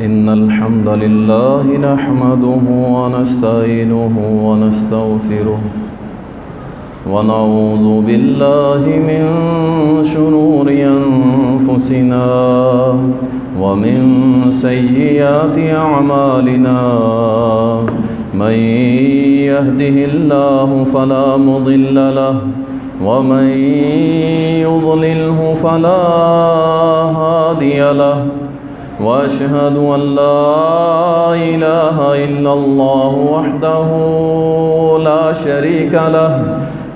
إن الحمد لله نحمده ونستعينه ونستغفره ونعوذ بالله من شرور أنفسنا ومن سيئات أعمالنا من يهده الله فلا مضل له ومن يضلله فلا هادي له وأشهد أن لا إله إلا الله وحده لا شريك له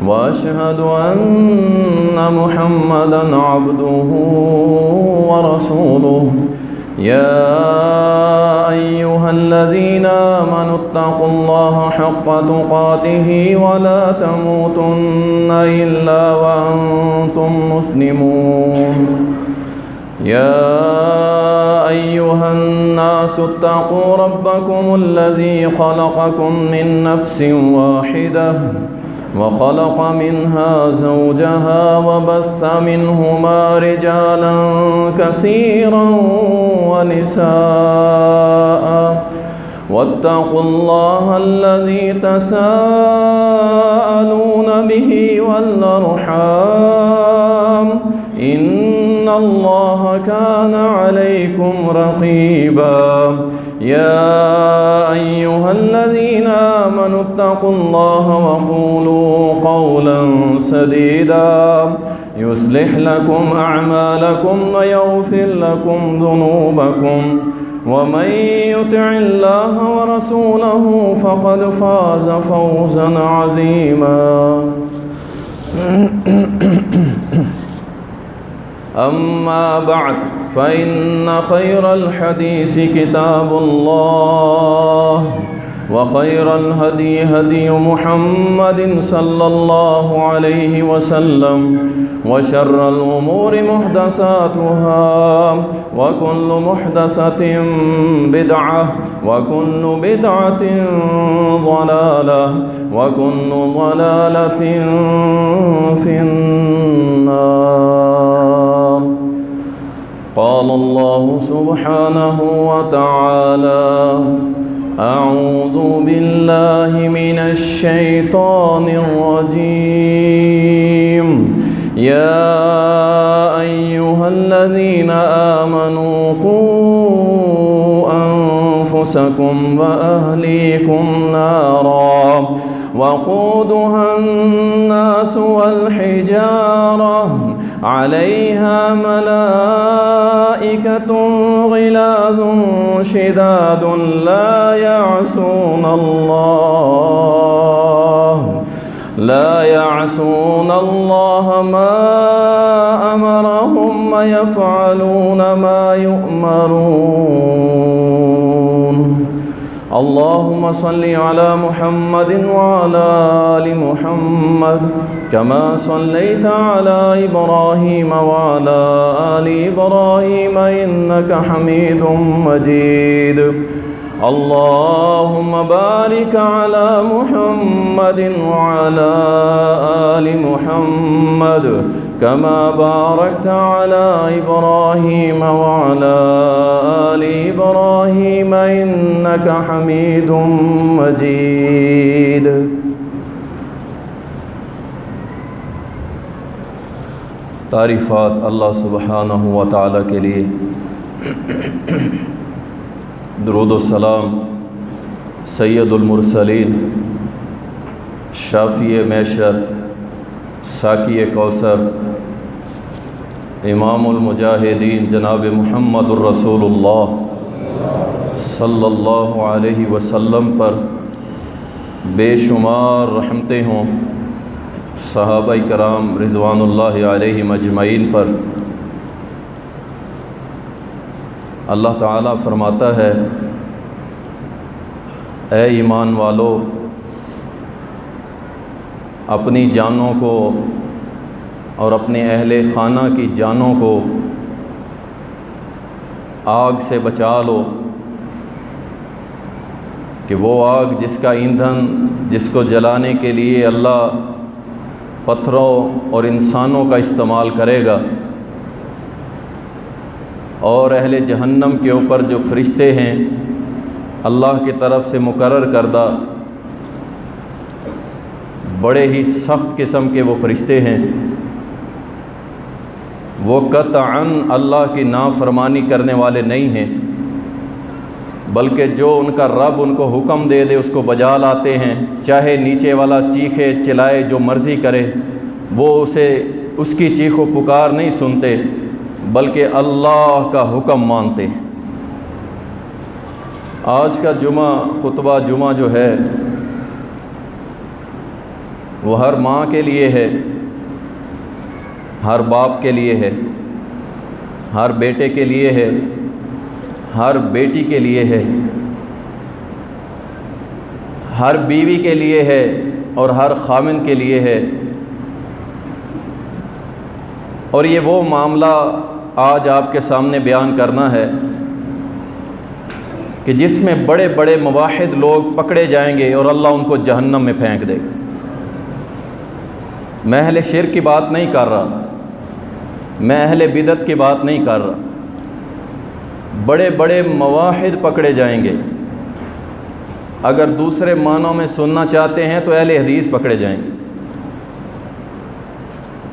وأشهد أن محمدًا عبده ورسوله يا أيها الذين آمنوا اتقوا الله حق تقاته ولا تموتن إلا وأنتم مسلمون يا أيها الناس اتقوا ربكم الذي خلقكم من نفس واحدة وخلق منها زوجها وبث منهما رجالا كثيرا ونساء واتقوا الله الذي تساءلون به والأرحام إن الله كان عليكم رقيبا يا أيها الذين آمنوا اتقوا الله وقولوا قولا سديدا يصلح لكم أعمالكم ويغفر لكم ذنوبكم ومن يطع الله ورسوله فقد فاز فوزا عظيما أما بعد فإن خير الحديث كتاب الله وخير الهدي هدي محمد صلى الله عليه وسلم وشر الأمور محدثاتها وكل محدثة بدعة وكل بدعة ضلالة وكل ضلالة في النار. قال الله سبحانه وتعالى أعوذ بالله من الشيطان الرجيم يا أيها الذين آمنوا قوا أنفسكم وأهليكم نارا وقودها الناس والحجارة عليها ملائكة غلاظ شداد لا يعصون الله ما أمرهم ويفعلون ما يؤمرون. اللهم صل على محمد وعلى آل محمد كما صليت على إبراهيم وعلى آل إبراهيم إنك حميد مجيد. اللهم بارك على محمد وعلى آل محمد كما باركت على إبراهيم وعلى آل إبراهيم إنك حميد مجيد. تعریفات اللہ سبحانہ و تعالیٰ کے لیے، درود و سلام سید المرسلین، شافی محشر، ساقی کوثر، امام المجاہدین جناب محمد الرسول اللہ صلی اللہ علیہ وسلم پر بے شمار رحمتیں ہوں، صحابہ کرام رضوان اللہ علیہم اجمعین پر۔ اللہ تعالیٰ فرماتا ہے، اے ایمان والو، اپنی جانوں کو اور اپنے اہل خانہ کی جانوں کو آگ سے بچا لو، کہ وہ آگ جس کا ایندھن، جس کو جلانے کے لیے اللہ پتھروں اور انسانوں کا استعمال کرے گا، اور اہل جہنم کے اوپر جو فرشتے ہیں اللہ کی طرف سے مقرر کردہ بڑے ہی سخت قسم کے وہ فرشتے ہیں، وہ قطعاً اللہ کی نافرمانی کرنے والے نہیں ہیں، بلکہ جو ان کا رب ان کو حکم دے دے اس کو بجا لاتے ہیں، چاہے نیچے والا چیخے چلائے جو مرضی کرے وہ اس کی چیخ و پکار نہیں سنتے بلکہ اللہ کا حکم مانتے ہیں۔ آج کا خطبہ جمعہ جو ہے وہ ہر ماں کے لیے ہے، ہر باپ کے لیے ہے، ہر بیٹے کے لیے ہے، ہر بیٹی کے لیے ہے، ہر بیوی کے لیے ہے اور ہر خامن کے لیے ہے۔ اور یہ وہ معاملہ آج آپ کے سامنے بیان کرنا ہے کہ جس میں بڑے بڑے موحد لوگ پکڑے جائیں گے اور اللہ ان کو جہنم میں پھینک دے گا۔ میں اہل شرک کی بات نہیں کر رہا، میں اہل بدعت کی بات نہیں کر رہا، بڑے بڑے موحد پکڑے جائیں گے۔ اگر دوسرے معنوں میں سننا چاہتے ہیں تو اہل حدیث پکڑے جائیں گے،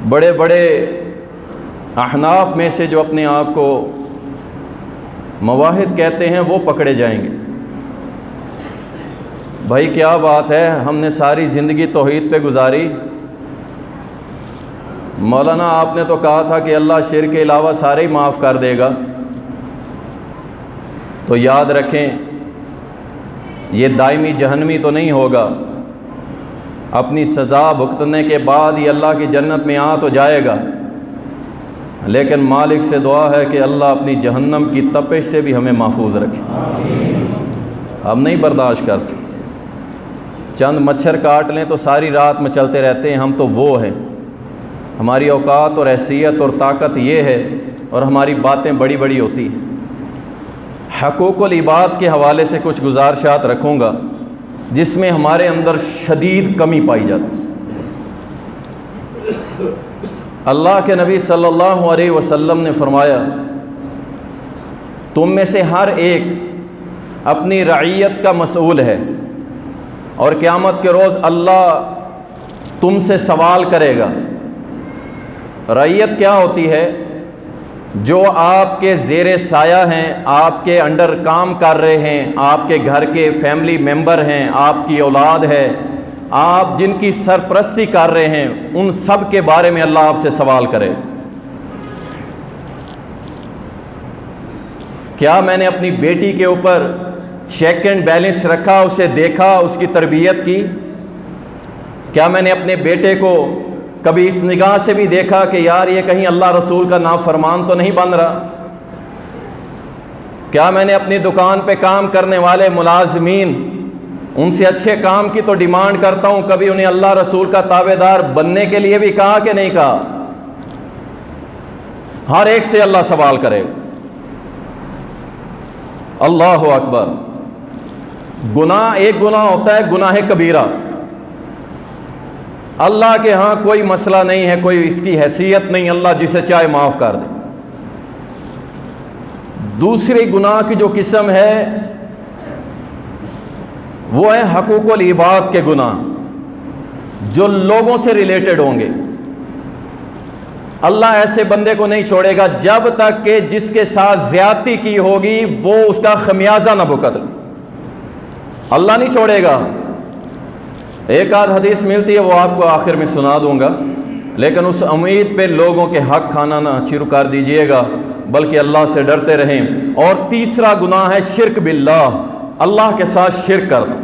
بڑے بڑے احناف میں سے جو اپنے آپ کو موحد کہتے ہیں وہ پکڑے جائیں گے۔ بھائی کیا بات ہے، ہم نے ساری زندگی توحید پہ گزاری، مولانا آپ نے تو کہا تھا کہ اللہ شرک کے علاوہ سارے ہی معاف کر دے گا۔ تو یاد رکھیں یہ دائمی جہنمی تو نہیں ہوگا، اپنی سزا بھگتنے کے بعد یہ اللہ کی جنت میں آ تو جائے گا، لیکن مالک سے دعا ہے کہ اللہ اپنی جہنم کی تپش سے بھی ہمیں محفوظ رکھے۔ ہم نہیں برداشت کر سکتے، چند مچھر کاٹ لیں تو ساری رات میں چلتے رہتے ہیں، ہم تو وہ ہیں، ہماری اوقات اور حیثیت اور طاقت یہ ہے اور ہماری باتیں بڑی بڑی ہوتی ہیں۔ حقوق العباد کے حوالے سے کچھ گزارشات رکھوں گا جس میں ہمارے اندر شدید کمی پائی جاتی ہے۔ اللہ کے نبی صلی اللہ علیہ وسلم نے فرمایا تم میں سے ہر ایک اپنی رعیت کا مسئول ہے اور قیامت کے روز اللہ تم سے سوال کرے گا۔ رعیت کیا ہوتی ہے؟ جو آپ کے زیر سایہ ہیں، آپ کے انڈر کام کر رہے ہیں، آپ کے گھر کے فیملی ممبر ہیں، آپ کی اولاد ہے، آپ جن کی سرپرستی کر رہے ہیں، ان سب کے بارے میں اللہ آپ سے سوال کرے۔ کیا میں نے اپنی بیٹی کے اوپر چیک اینڈ بیلنس رکھا، اسے دیکھا، اس کی تربیت کی؟ کیا میں نے اپنے بیٹے کو کبھی اس نگاہ سے بھی دیکھا کہ یار یہ کہیں اللہ رسول کا نافرمان تو نہیں بن رہا؟ کیا میں نے اپنی دکان پہ کام کرنے والے ملازمین ان سے اچھے کام کی تو ڈیمانڈ کرتا ہوں، کبھی انہیں اللہ رسول کا تابع دار بننے کے لیے بھی کہا کہ نہیں کہا؟ ہر ایک سے اللہ سوال کرے۔ اللہ اکبر۔ گناہ ایک گناہ ہوتا ہے گناہ کبیرہ، اللہ کے ہاں کوئی مسئلہ نہیں ہے، کوئی اس کی حیثیت نہیں، اللہ جسے چاہے معاف کر دے۔ دوسری گناہ کی جو قسم ہے وہ ہے حقوق العباد کے گناہ، جو لوگوں سے ریلیٹڈ ہوں گے۔ اللہ ایسے بندے کو نہیں چھوڑے گا جب تک کہ جس کے ساتھ زیادتی کی ہوگی وہ اس کا خمیازہ نہ بھگت لے، اللہ نہیں چھوڑے گا۔ ایک آدھ حدیث ملتی ہے وہ آپ کو آخر میں سنا دوں گا، لیکن اس امید پہ لوگوں کے حق کھانا نہ شروع کر دیجئے گا، بلکہ اللہ سے ڈرتے رہیں۔ اور تیسرا گناہ ہے شرک باللہ، اللہ کے ساتھ شرک کرنا۔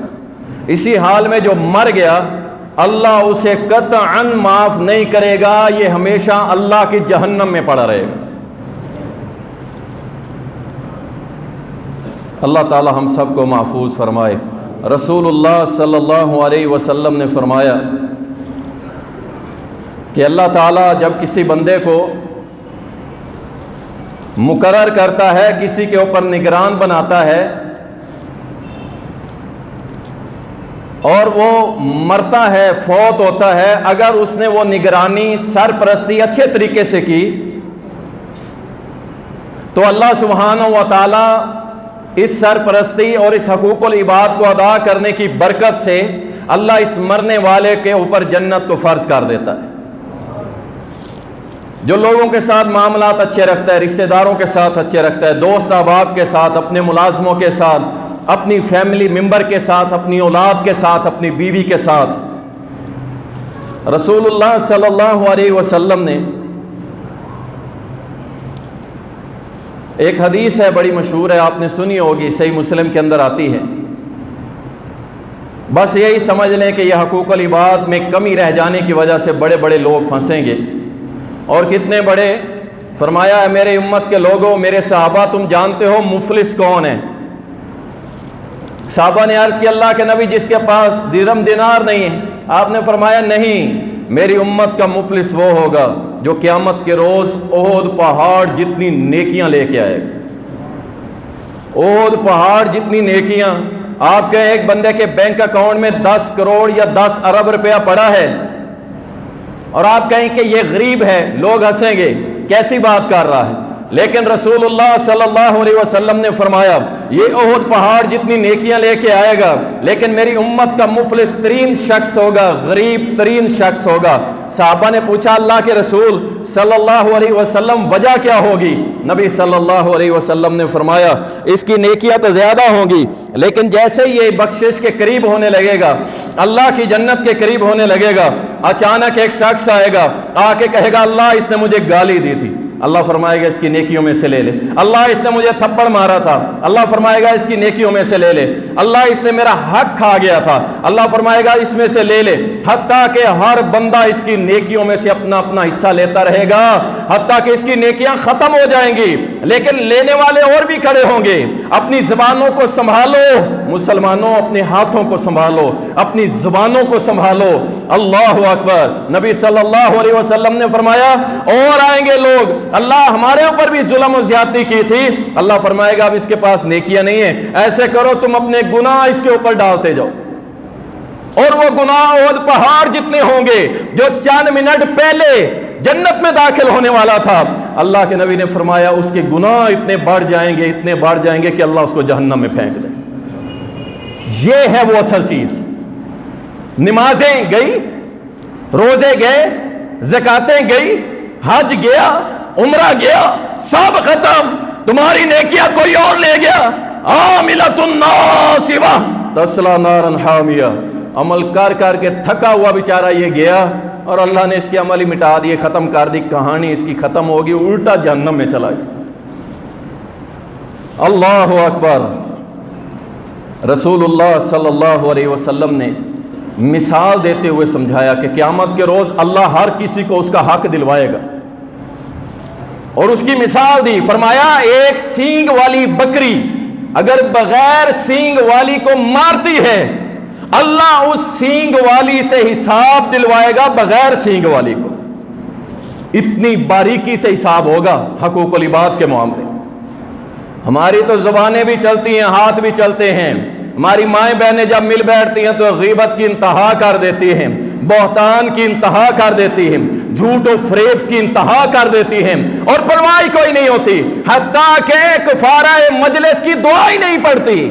اسی حال میں جو مر گیا اللہ اسے قطعاً معاف نہیں کرے گا، یہ ہمیشہ اللہ کی جہنم میں پڑا رہے گا۔ اللہ تعالی ہم سب کو محفوظ فرمائے۔ رسول اللہ صلی اللہ علیہ وسلم نے فرمایا کہ اللہ تعالیٰ جب کسی بندے کو مقرر کرتا ہے، کسی کے اوپر نگران بناتا ہے اور وہ مرتا ہے، فوت ہوتا ہے، اگر اس نے وہ نگرانی سرپرستی اچھے طریقے سے کی تو اللہ سبحانہ و تعالی اس سرپرستی اور اس حقوق العباد کو ادا کرنے کی برکت سے اللہ اس مرنے والے کے اوپر جنت کو فرض کر دیتا ہے۔ جو لوگوں کے ساتھ معاملات اچھے رکھتا ہے، رشتہ داروں کے ساتھ اچھے رکھتا ہے، دوست احباب کے ساتھ، اپنے ملازموں کے ساتھ، اپنی فیملی ممبر کے ساتھ، اپنی اولاد کے ساتھ، اپنی بیوی کے ساتھ، رسول اللہ صلی اللہ علیہ وسلم نے ایک حدیث ہے بڑی مشہور ہے، آپ نے سنی ہوگی، صحیح مسلم کے اندر آتی ہے۔ بس یہی سمجھ لیں کہ یہ حقوق العباد میں کمی رہ جانے کی وجہ سے بڑے بڑے لوگ پھنسیں گے، اور کتنے بڑے۔ فرمایا ہے میرے امت کے لوگوں، میرے صحابہ، تم جانتے ہو مفلس کون ہے؟ صحابہ نے عرض کی اللہ کے نبی جس کے پاس درہم دینار نہیں ہے۔ آپ نے فرمایا نہیں، میری امت کا مفلس وہ ہوگا جو قیامت کے روز احد پہاڑ جتنی نیکیاں لے کے آئے گا۔ احد پہاڑ جتنی نیکیاں، آپ کے ایک بندے کے بینک اکاؤنٹ میں 10 کروڑ یا 10 ارب روپیہ پڑا ہے، اور آپ کہیں کہ یہ غریب ہے، لوگ ہنسیں گے، کیسی بات کر رہا ہے؟ لیکن رسول اللہ صلی اللہ علیہ وسلم نے فرمایا یہ احد پہاڑ جتنی نیکیاں لے کے آئے گا، لیکن میری امت کا مفلس ترین شخص ہوگا، غریب ترین شخص ہوگا۔ صحابہ نے پوچھا اللہ کے رسول صلی اللہ علیہ وسلم وجہ کیا ہوگی؟ نبی صلی اللہ علیہ وسلم نے فرمایا اس کی نیکیاں تو زیادہ ہوں گی، لیکن جیسے یہ بخشش کے قریب ہونے لگے گا، اللہ کی جنت کے قریب ہونے لگے گا، اچانک ایک شخص آئے گا، آ کے کہے گا اللہ اس نے مجھے گالی دی تھی، اللہ فرمائے گا اس کی نیکیوں میں سے لے لے۔ اللہ اس نے مجھے تھپڑ مارا تھا، اللہ فرمائے گا اس کی نیکیوں میں سے لے لے۔ اللہ اس نے میرا حق کھا گیا تھا، اللہ فرمائے گا اس میں سے لے لے۔ حتیٰ کہ ہر بندہ اس کی نیکیوں میں سے اپنا اپنا حصہ لیتا رہے گا، حتیٰ کہ اس کی نیکیاں ختم ہو جائیں گی، لیکن لینے والے اور بھی کھڑے ہوں گے۔ اپنی زبانوں کو سنبھالو مسلمانوں، اپنے ہاتھوں کو سنبھالو، اپنی زبانوں کو سنبھالو۔ اللہ اکبر۔ نبی صلی اللہ علیہ وسلم نے فرمایا اور آئیں گے لوگ، اللہ ہمارے اوپر بھی ظلم و زیادتی کی تھی، اللہ فرمائے گا اب اس کے پاس نیکیاں نہیں ہیں، ایسے کرو تم اپنے گناہ اس کے اوپر ڈالتے جاؤ، اور وہ گناہ احد پہاڑ جتنے ہوں گے جو چند منٹ پہلے جنت میں داخل ہونے والا تھا، اللہ کے نبی نے فرمایا اس کے گناہ اتنے بڑھ جائیں گے، اتنے بڑھ جائیں گے کہ اللہ اس کو جہنم میں پھینک دے۔ یہ ہے وہ اصل چیز۔ نمازیں گئی، روزے گئے، زکاتیں گئی، حج گیا، عمرہ گیا، سب ختم، تمہاری نیکیاں کوئی اور لے گیا۔ عاملۃ ناصبہ تصلی نارا حامیہ، عمل کر کر کے تھکا ہوا بیچارہ یہ گیا، اور اللہ نے اس کے عمل ہی مٹا دیے، ختم کر دی، کہانی اس کی ختم ہوگی، الٹا جہنم میں چلا گیا۔ اللہ اکبر۔ رسول اللہ صلی اللہ علیہ وسلم نے مثال دیتے ہوئے سمجھایا کہ قیامت کے روز اللہ ہر کسی کو اس کا حق دلوائے گا، اور اس کی مثال دی، فرمایا ایک سینگ والی بکری اگر بغیر سینگ والی کو مارتی ہے، اللہ اس سینگ والی سے حساب دلوائے گا بغیر سینگ والی کو۔ اتنی باریکی سے حساب ہوگا حقوق العباد کے معاملے۔ ہماری تو زبانیں بھی چلتی ہیں، ہاتھ بھی چلتے ہیں، ہماری مائیں بہنیں جب مل بیٹھتی ہیں تو غیبت کی انتہا کر دیتی ہیں، بہتان کی انتہا کر دیتی ہیں، جھوٹ و فریب کی انتہا کر دیتی ہیں، اور پرواہ کوئی نہیں ہوتی، حتیٰ کہ کفارہ مجلس کی دعا ہی نہیں پڑتی،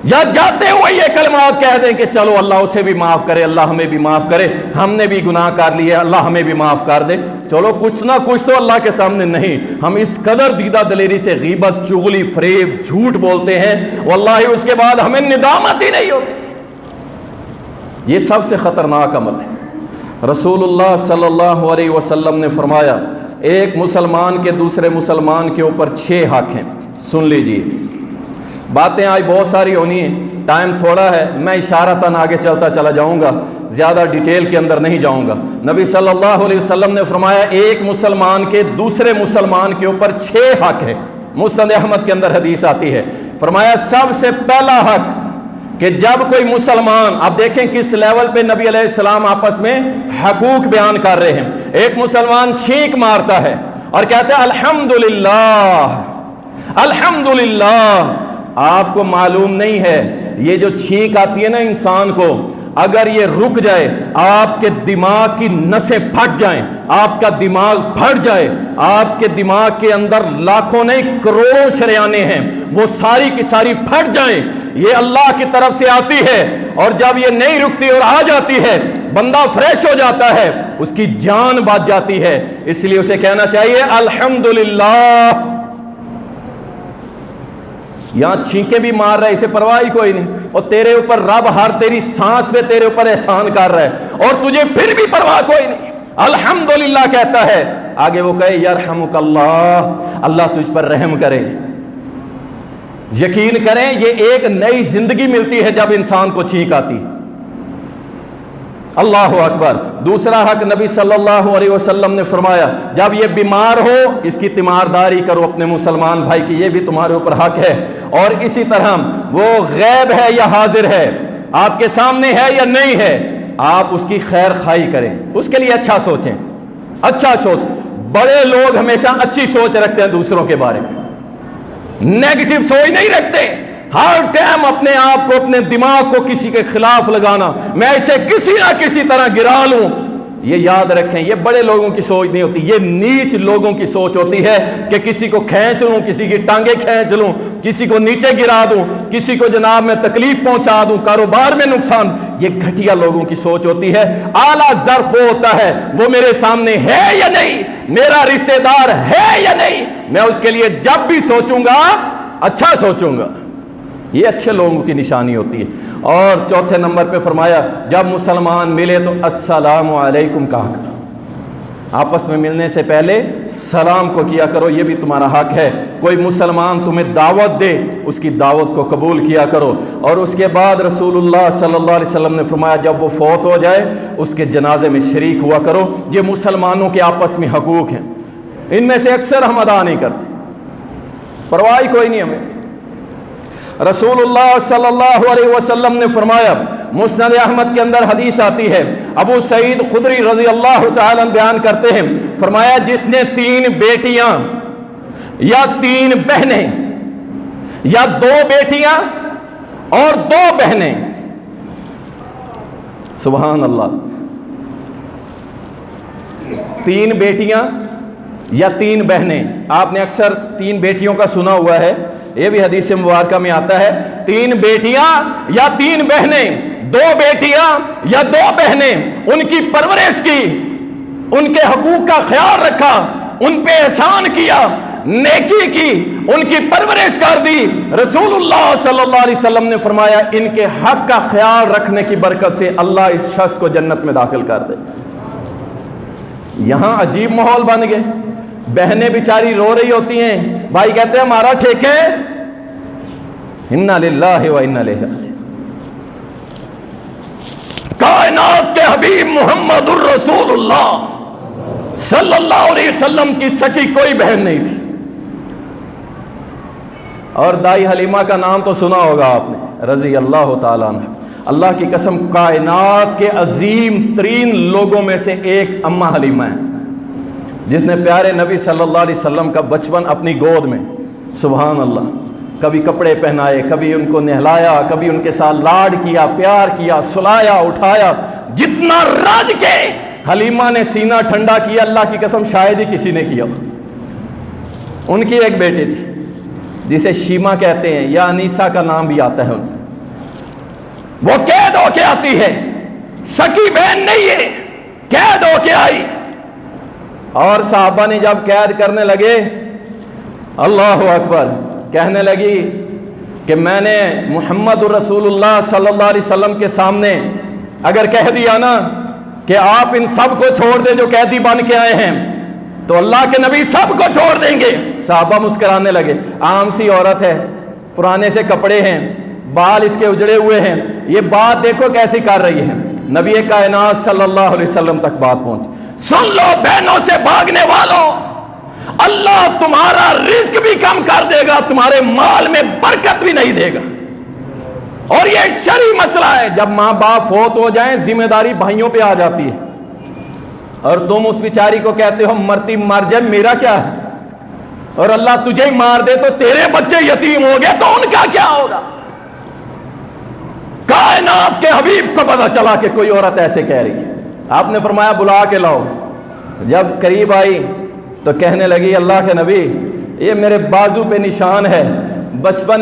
یا جاتے ہوئے یہ کلمات کہہ دیں کہ چلو اللہ اسے بھی معاف کرے، اللہ ہمیں بھی معاف کرے، ہم نے بھی گناہ کر لیے، اللہ ہمیں بھی معاف کر دے، چلو کچھ نہ کچھ تو اللہ کے سامنے نہیں۔ ہم اس قدر دیدہ دلیری سے غیبت، چغلی، فریب، جھوٹ بولتے ہیں، واللہ اس کے بعد ہمیں ندامت ہی نہیں ہوتی۔ یہ سب سے خطرناک عمل ہے۔ رسول اللہ صلی اللہ علیہ وسلم نے فرمایا ایک مسلمان کے دوسرے مسلمان کے اوپر 6 حق ہیں۔ سن لیجئے، باتیں آج بہت ساری ہونی ہیں، ٹائم تھوڑا ہے، میں اشارتاً آگے چلتا چلا جاؤں گا، زیادہ ڈیٹیل کے اندر نہیں جاؤں گا۔ نبی صلی اللہ علیہ وسلم نے فرمایا ایک مسلمان کے دوسرے مسلمان کے اوپر 6 حق ہے۔ مسند احمد کے اندر حدیث آتی ہے، فرمایا سب سے پہلا حق کہ جب کوئی مسلمان، آپ دیکھیں کس لیول پہ نبی علیہ السلام آپس میں حقوق بیان کر رہے ہیں۔ ایک مسلمان چھینک مارتا ہے اور کہتا ہے الحمدللہ الحمدللہ۔ آپ کو معلوم نہیں ہے یہ جو چھینک آتی ہے نا انسان کو، اگر یہ رک جائے آپ کے دماغ کی نسیں پھٹ جائیں، آپ کا دماغ پھٹ جائے، آپ کے دماغ کے اندر لاکھوں نہیں کروڑوں شریانیں ہیں، وہ ساری کی ساری پھٹ جائیں، یہ اللہ کی طرف سے آتی ہے، اور جب یہ نہیں رکتی اور آ جاتی ہے بندہ فریش ہو جاتا ہے، اس کی جان بچ جاتی ہے۔ اس لیے اسے کہنا چاہیے الحمدللہ۔ یہاں چھینکیں بھی مار رہا ہے، اسے پرواہ ہی کوئی نہیں، اور تیرے اوپر رب ہر تیری سانس پہ تیرے اوپر احسان کر رہا ہے، اور تجھے پھر بھی پرواہ کوئی نہیں، الحمدللہ کہتا ہے۔ آگے وہ کہے یرحمک اللہ، اللہ تجھ پر رحم کرے۔ یقین کریں یہ ایک نئی زندگی ملتی ہے جب انسان کو چھینک آتی۔ اللہ اکبر۔ دوسرا حق نبی صلی اللہ علیہ وسلم نے فرمایا جب یہ بیمار ہو اس کی تیمارداری کرو اپنے مسلمان بھائی کی، یہ بھی تمہارے اوپر حق ہے۔ اور اسی طرح وہ غیب ہے یا حاضر ہے، آپ کے سامنے ہے یا نہیں ہے، آپ اس کی خیر خواہی کریں، اس کے لیے اچھا سوچیں، اچھا سوچ۔ بڑے لوگ ہمیشہ اچھی سوچ رکھتے ہیں دوسروں کے بارے میں، نیگیٹو سوچ نہیں رکھتے۔ ہر ٹائم اپنے آپ کو، اپنے دماغ کو کسی کے خلاف لگانا، میں اسے کسی نہ کسی طرح گرا لوں، یہ یاد رکھیں یہ بڑے لوگوں کی سوچ نہیں ہوتی، یہ نیچ لوگوں کی سوچ ہوتی ہے کہ کسی کو کھینچ لوں، کسی کی ٹانگیں کھینچ لوں، کسی کو نیچے گرا دوں، کسی کو جناب میں تکلیف پہنچا دوں، کاروبار میں نقصان۔ یہ گھٹیا لوگوں کی سوچ ہوتی ہے۔ اعلیٰ ظرف وہ ہوتا ہے وہ میرے سامنے ہے یا نہیں، میرا رشتہ دار ہے یا نہیں، میں اس کے لیے جب بھی سوچوں گا اچھا سوچوں گا، یہ اچھے لوگوں کی نشانی ہوتی ہے۔ اور چوتھے نمبر پہ فرمایا جب مسلمان ملے تو السلام علیکم کہا کرو، آپس میں ملنے سے پہلے سلام کو کیا کرو، یہ بھی تمہارا حق ہے۔ کوئی مسلمان تمہیں دعوت دے اس کی دعوت کو قبول کیا کرو۔ اور اس کے بعد رسول اللہ صلی اللہ علیہ وسلم نے فرمایا جب وہ فوت ہو جائے اس کے جنازے میں شریک ہوا کرو۔ یہ مسلمانوں کے آپس میں حقوق ہیں، ان میں سے اکثر ہم ادا نہیں کرتے، پرواہ کوئی نہیں ہمیں۔ رسول اللہ صلی اللہ علیہ وسلم نے فرمایا، مسند احمد کے اندر حدیث آتی ہے، ابو سعید خدری رضی اللہ تعالیٰ بیان کرتے ہیں، فرمایا جس نے 3 بیٹیاں یا 3 بہنیں یا 2 بیٹیاں اور 2 بہنیں، سبحان اللہ، 3 بیٹیاں یا 3 بہنیں، آپ نے اکثر 3 بیٹیوں کا سنا ہوا ہے، یہ بھی حدیث مبارکہ میں آتا ہے، 3 بیٹیاں یا 3 بہنیں، 2 بیٹیاں یا 2 بہنیں، ان کی پرورش کی، ان کے حقوق کا خیال رکھا، ان پہ احسان کیا، نیکی کی، ان کی پرورش کر دی۔ رسول اللہ صلی اللہ علیہ وسلم نے فرمایا ان کے حق کا خیال رکھنے کی برکت سے اللہ اس شخص کو جنت میں داخل کر دے۔ یہاں عجیب ماحول بن گئے، بہنیں بیچاری رو رہی ہوتی ہیں، بھائی کہتے ہیں ہمارا ٹھیکے، انا للہ و انا الیہ راجعون۔ کائنات کے حبیب محمد الرسول اللہ صلی اللہ علیہ وسلم کی سکی کوئی بہن نہیں تھی، اور دائی حلیمہ کا نام تو سنا ہوگا آپ نے، رضی اللہ تعالیٰ عنہ۔ اللہ کی قسم کائنات کے عظیم ترین لوگوں میں سے ایک اماں حلیمہ ہے، جس نے پیارے نبی صلی اللہ علیہ وسلم کا بچپن اپنی گود میں، سبحان اللہ، کبھی کپڑے پہنائے، کبھی ان کو نہلایا، کبھی ان کے ساتھ لاڈ کیا، پیار کیا، سلایا، اٹھایا، جتنا رج کے حلیمہ نے سینہ ٹھنڈا کیا اللہ کی قسم شاید ہی کسی نے کیا۔ ان کی ایک بیٹی تھی جسے شیما کہتے ہیں یا انیسا کا نام بھی آتا ہے، ان وہ قید ہو کے آتی ہے، سکی بہن نہیں ہے، قید ہو کے آئی، اور صحابہ نے جب قید کرنے لگے، اللہ اکبر، کہنے لگی کہ میں نے محمد رسول اللہ صلی اللہ علیہ وسلم کے سامنے اگر کہہ دیا نا کہ آپ ان سب کو چھوڑ دیں جو قیدی بن کے آئے ہیں تو اللہ کے نبی سب کو چھوڑ دیں گے۔ صحابہ مسکرانے لگے، عام سی عورت ہے، پرانے سے کپڑے ہیں، بال اس کے اجڑے ہوئے ہیں، یہ بات دیکھو کیسی کر رہی ہے۔ نبی کائنات صلی اللہ علیہ وسلم تک بات پہنچ، سن لو بہنوں سے بھاگنے والوں، اللہ تمہارا رزق بھی کم کر دے گا، تمہارے مال میں برکت بھی نہیں دے گا، اور یہ شرعی مسئلہ ہے۔ جب ماں باپ فوت ہو جائیں ذمہ داری بھائیوں پہ آ جاتی ہے، اور تم اس بیچاری کو کہتے ہو مرتی مر جائے میرا کیا ہے، اور اللہ تجھے ہی مار دے تو تیرے بچے یتیم ہو گئے تو ان کا کیا ہوگا؟ کائنات کے حبیب کو پتہ چلا کہ کوئی عورت ایسے کہہ رہی ہے. آپ نے فرمایا بلا کے لاؤ. جب قریب آئی تو کہنے لگی اللہ کے نبی یہ میرے بازو پہ نشان ہے, بچپن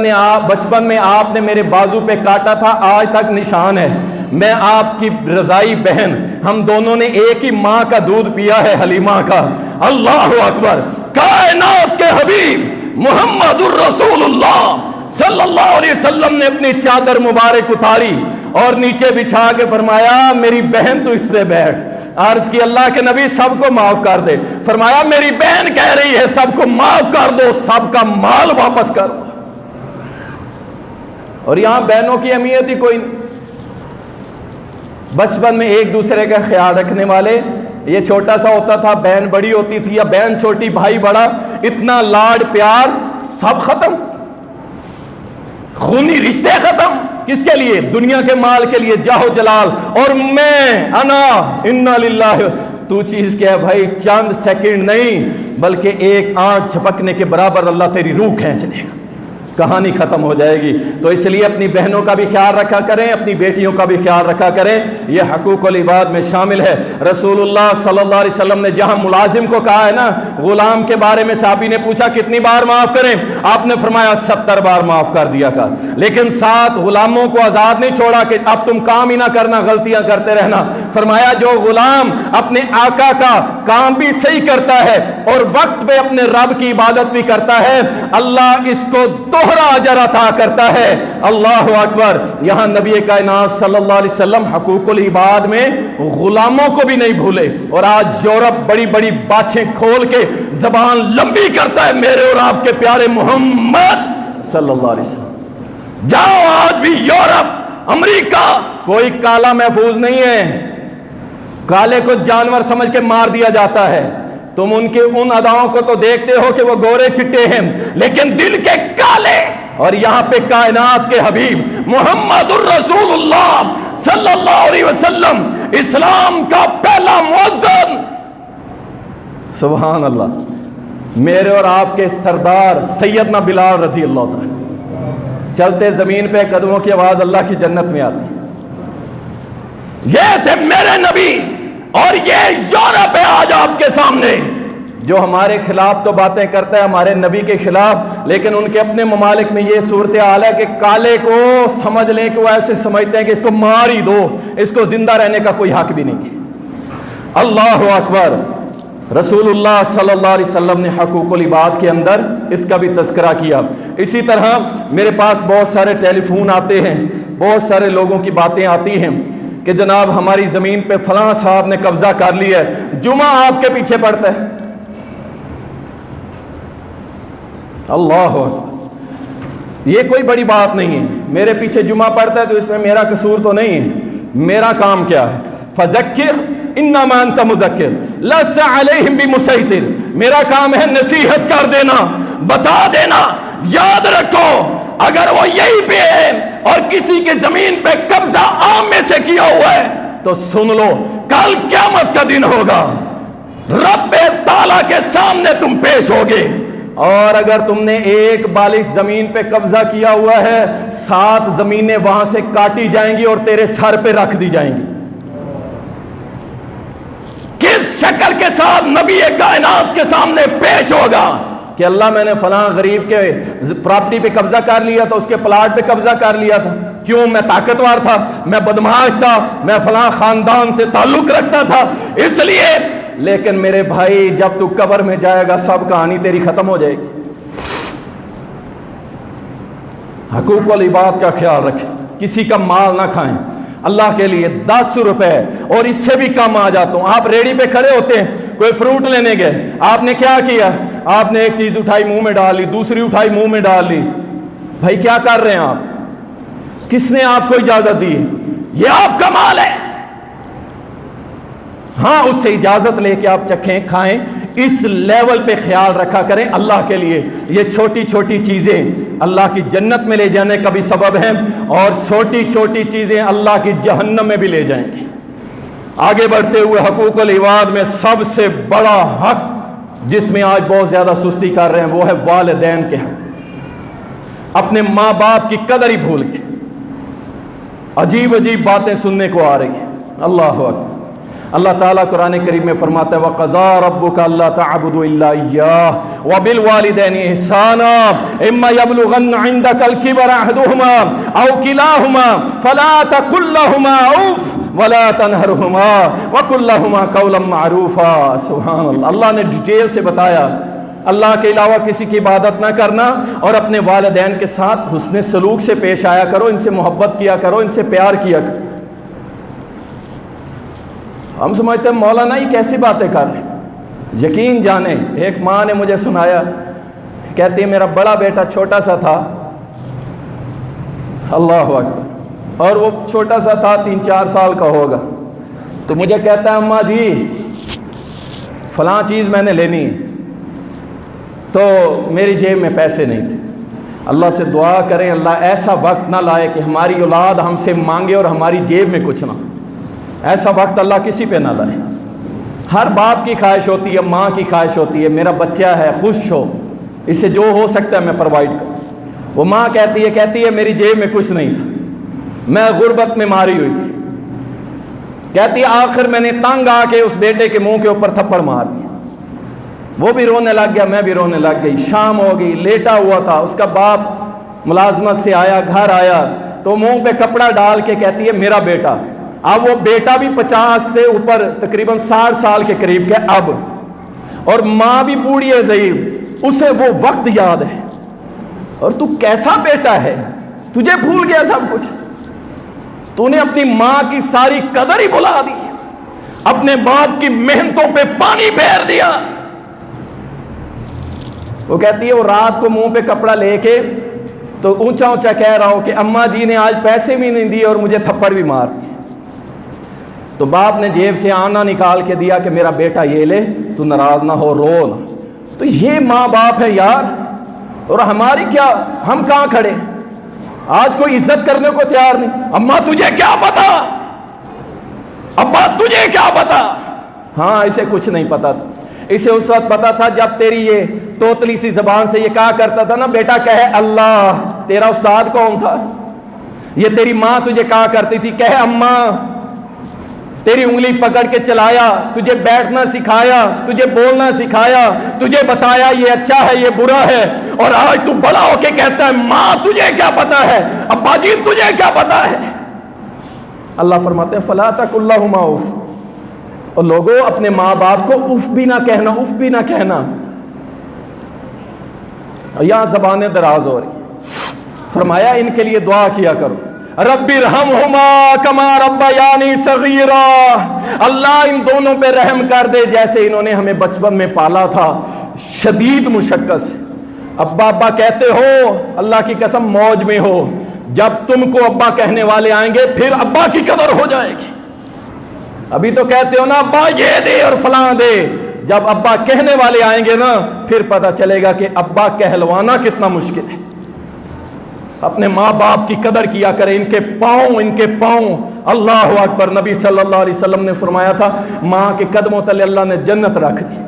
میں آپ نے میرے بازو پہ کاٹا تھا, آج تک نشان ہے. میں آپ کی رضائی بہن, ہم دونوں نے ایک ہی ماں کا دودھ پیا ہے, حلیمہ کا. اللہ اکبر. کائنات کے حبیب محمد الرسول اللہ صلی اللہ علیہ وسلم نے اپنی چادر مبارک اتاری اور نیچے بچھا کے فرمایا میری بہن تو اس پہ بیٹھ. عرض کی اللہ کے نبی سب کو معاف کر دے. فرمایا میری بہن کہہ رہی ہے سب کو معاف کر دو, سب کا مال واپس کر دو. اور یہاں بہنوں کی اہمیت ہی کوئی نہیں. بچپن میں ایک دوسرے کا خیال رکھنے والے, یہ چھوٹا سا ہوتا تھا, بہن بڑی ہوتی تھی یا بہن چھوٹی بھائی بڑا, اتنا لاڈ پیار سب ختم, خونی رشتے ختم. کس کے لیے؟ دنیا کے مال کے لیے, جاہ و جلال. اور میں انا انا للہ, تو چیز کیا ہے بھائی, چند سیکنڈ نہیں بلکہ ایک آنکھ جھپکنے کے برابر اللہ تیری روح کھینچ لے گا, کہانی ختم ہو جائے گی. تو اس لیے اپنی بہنوں کا بھی خیال رکھا کریں, اپنی بیٹیوں کا بھی خیال رکھا کریں. یہ حقوق العباد میں شامل ہے. رسول اللہ صلی اللہ علیہ وسلم نے جہاں ملازم کو کہا ہے نا, غلام کے بارے میں صحابی نے پوچھا کتنی بار معاف کریں, آپ نے فرمایا 70 بار معاف کر دیا کر. لیکن ساتھ غلاموں کو آزاد نہیں چھوڑا کہ اب تم کام ہی نہ کرنا, غلطیاں کرتے رہنا. فرمایا جو غلام اپنے آقا کا کام بھی صحیح کرتا ہے اور وقت پہ اپنے رب کی عبادت بھی کرتا ہے, اللہ اس کو دوہرا اجر عطا کرتا ہے. اللہ اکبر. یہاں نبی کائنات صلی اللہ علیہ وسلم حقوق العباد میں غلاموں کو بھی نہیں بھولے. اور آج یورپ بڑی بڑی باتیں کھول کے زبان لمبی کرتا ہے میرے اور آپ کے پیارے محمد صلی اللہ علیہ وسلم. جاؤ آج بھی یورپ, امریکہ, کوئی کالا محفوظ نہیں ہے. کالے کو جانور سمجھ کے مار دیا جاتا ہے. تم ان کے ان اداؤں کو تو دیکھتے ہو کہ وہ گورے چٹے ہیں لیکن دل کے کالے. اور یہاں پہ کائنات کے حبیب محمد الرسول اللہ صلی اللہ علیہ وسلم, اسلام کا پہلا مؤذن, سبحان اللہ, میرے اور آپ کے سردار سیدنا بلال رضی اللہ تعالی, چلتے زمین پہ قدموں کی آواز اللہ کی جنت میں آتی. یہ تھے میرے نبی. اور یہ یورپ ہے آج آپ کے سامنے جو ہمارے خلاف تو باتیں کرتا ہے, ہمارے نبی کے خلاف, لیکن ان کے اپنے ممالک میں یہ صورتحال ہے کہ کالے کو سمجھ لیں کہ وہ ایسے سمجھتے ہیں کہ اس کو مار ہی دو, اس کو زندہ رہنے کا کوئی حق بھی نہیں ہے. اللہ اکبر. رسول اللہ صلی اللہ علیہ وسلم نے حقوق العباد کے اندر اس کا بھی تذکرہ کیا. اسی طرح میرے پاس بہت سارے ٹیلی فون آتے ہیں, بہت سارے لوگوں کی باتیں آتی ہیں کہ جناب ہماری زمین پہ فلاں صاحب نے قبضہ کر لیا ہے, جمعہ آپ کے پیچھے پڑتا ہے. اللہ اکبر. یہ کوئی بڑی بات نہیں ہے, میرے پیچھے جمعہ پڑتا ہے تو اس میں میرا قصور تو نہیں ہے. میرا کام کیا ہے؟ فذکر انما انت مذکر لست علیہم بمسیطر. میرا کام ہے نصیحت کر دینا, بتا دینا. یاد رکھو اگر وہ یہی پہ ہے اور کسی کے زمین پہ قبضہ عام میں سے کیا ہوا ہے تو سن لو, کل قیامت کا دن ہوگا, رب تعالیٰ کے سامنے تم پیش ہوگے. اور اگر تم نے ایک بالغ زمین پہ قبضہ کیا ہوا ہے, 7 زمینیں وہاں سے کاٹی جائیں گی اور تیرے سر پہ رکھ دی جائیں گی. کس شکل کے ساتھ نبی کائنات کے سامنے پیش ہوگا کہ اللہ میں نے فلاں غریب کے پراپرٹی پہ قبضہ کر لیا تھا, اس کے پلاٹ پہ قبضہ کر لیا تھا. کیوں؟ میں طاقتور تھا, میں بدمعاش تھا, میں فلاں خاندان سے تعلق رکھتا تھا, اس لیے. لیکن میرے بھائی جب تو قبر میں جائے گا سب کہانی تیری ختم ہو جائے گی. حقوق العباد کا خیال رکھیں, کسی کا مال نہ کھائیں. اللہ کے لیے 10 روپے اور اس سے بھی کم آ جاتا ہوں. آپ ریڑی پہ کھڑے ہوتے ہیں, کوئی فروٹ لینے گئے, آپ نے کیا کیا؟ آپ نے ایک چیز اٹھائی منہ میں ڈال لی, دوسری اٹھائی منہ میں ڈال لی. بھائی کیا کر رہے ہیں آپ؟ کس نے آپ کو اجازت دی؟ یہ آپ کا مال ہے. ہاں اس سے اجازت لے کے آپ چکھیں, کھائیں. اس لیول پہ خیال رکھا کریں اللہ کے لیے. یہ چھوٹی چھوٹی چیزیں اللہ کی جنت میں لے جانے کا بھی سبب ہیں, اور چھوٹی چھوٹی چیزیں اللہ کی جہنم میں بھی لے جائیں گی. آگے بڑھتے ہوئے حقوق العباد میں سب سے بڑا حق جس میں آج بہت زیادہ سستی کر رہے ہیں وہ ہے والدین کے حق. اپنے ماں باپ کی قدر ہی بھول گئے. عجیب عجیب باتیں سننے کو آ رہی ہیں۔ اللہ اکبر۔ اللہ تعالیٰ قرآن کریم میں فرماتا ہے وَقَضَىٰ رَبُّكَ أَلَّا تَعْبُدُوا إِلَّا إِيَّاهُ وَبِالْوَالِدَيْنِ إِحْسَانًا إِمَّا يَبْلُغَنَّ عِندَكَ الْكِبَرَ أَحَدُهُمَا أَوْ كِلَاهُمَا فَلَا تَقُل لَّهُمَا أُفٍّ وَلَا تَنْهَرْهُمَا وَقُل لَّهُمَا قَوْلًا مَّعْرُوفًا۔ سبحان اللہ، اللہ نے ڈیٹیل سے بتایا اللہ کے علاوہ کسی کی عبادت نہ کرنا، اور اپنے والدین کے ساتھ حسن سلوک سے پیش آیا کرو، ان سے محبت کیا کرو، ان سے پیار کیا کرو۔ ہم سمجھتے ہیں مولانا یہ کیسی باتیں کر رہے ہیں، یقین جانیں ایک ماں نے مجھے سنایا، کہتی ہے میرا بڑا بیٹا چھوٹا سا تھا، اللہ اکبر، اور وہ چھوٹا سا تھا 3-4 سال کا ہوگا، تو مجھے کہتا ہے اماں جی فلاں چیز میں نے لینی ہے، تو میری جیب میں پیسے نہیں تھے۔ اللہ سے دعا کریں اللہ ایسا وقت نہ لائے کہ ہماری اولاد ہم سے مانگے اور ہماری جیب میں کچھ نہ، ایسا وقت اللہ کسی پہ نہ لائے۔ ہر باپ کی خواہش ہوتی ہے، ماں کی خواہش ہوتی ہے میرا بچہ ہے خوش ہو، اس سے جو ہو سکتا ہے میں پرووائڈ کروں۔ وہ ماں کہتی ہے میری جیب میں کچھ نہیں تھا، میں غربت میں ماری ہوئی تھی، کہتی ہے آخر میں نے تنگ آ کے اس بیٹے کے منہ کے اوپر تھپڑ مار دیا، وہ بھی رونے لگ گیا، میں بھی رونے لگ گئی۔ شام ہو گئی، لیٹا ہوا تھا، اس کا باپ ملازمت سے آیا، گھر آیا تو منہ پہ کپڑا ڈال کے کہتی ہے میرا بیٹا، اب وہ بیٹا بھی 50 سے اوپر تقریباً 60 سال کے قریب کے اب، اور ماں بھی بوڑھی ہے ضعیف، اسے وہ وقت یاد ہے، اور تو کیسا بیٹا ہے، تجھے بھول گیا سب کچھ، تو نے اپنی ماں کی ساری قدر ہی بھلا دی، اپنے باپ کی محنتوں پہ پانی پھیر دیا۔ وہ کہتی ہے وہ رات کو منہ پہ کپڑا لے کے تو اونچا اونچا کہہ رہا ہو کہ اماں جی نے آج پیسے بھی نہیں دیے اور مجھے تھپڑ بھی مار دی۔ تو باپ نے جیب سے آنا نکال کے دیا کہ میرا بیٹا یہ لے، تو ناراض نہ ہو، رو نہ۔ تو یہ ماں باپ ہے یار، اور ہماری کیا، ہم کہاں کھڑے؟ آج کوئی عزت کرنے کو تیار نہیں۔ اماں تجھے کیا پتا، ابا تجھے کیا پتا؟ ہاں اسے کچھ نہیں پتا تھا، اسے اس وقت پتا تھا جب تیری یہ توتلی سی زبان سے یہ کہا کرتا تھا نا بیٹا کہے اللہ، تیرا استاد کون تھا؟ یہ تیری ماں تجھے کہا کرتی تھی کہے اماں، تیری انگلی پکڑ کے چلایا، تجھے بیٹھنا سکھایا، تجھے بولنا سکھایا، تجھے بتایا یہ اچھا ہے یہ برا ہے، اور آج تو بڑا ہو کے کہتا ہے ماں تجھے کیا پتا ہے، ابا جی تجھے کیا پتا ہے؟ اللہ فرماتے ہیں فلا تقل لہما اف، اور لوگوں اپنے ماں باپ کو اف بھی نہ کہنا، اف بھی نہ کہنا۔ یہاں زبانیں دراز ہو رہی، فرمایا ان کے لیے دعا کیا کرو رب ارحمہما کما ربیانی صغیرا، اللہ ان دونوں پہ رحم کر دے جیسے انہوں نے ہمیں بچپن میں پالا تھا شدید مشقت سے۔ ابا ابا کہتے ہو، اللہ کی قسم موج میں ہو، جب تم کو ابا کہنے والے آئیں گے پھر ابا کی قدر ہو جائے گی۔ ابھی تو کہتے ہو نا ابا یہ دے اور فلاں دے، جب ابا کہنے والے آئیں گے نا پھر پتہ چلے گا کہ ابا کہلوانا کتنا مشکل ہے۔ اپنے ماں باپ کی قدر کیا کرے، ان کے پاؤں اللہ اکبر۔ نبی صلی اللہ علیہ وسلم نے فرمایا تھا ماں کے قدموں تلے اللہ نے جنت رکھ دی،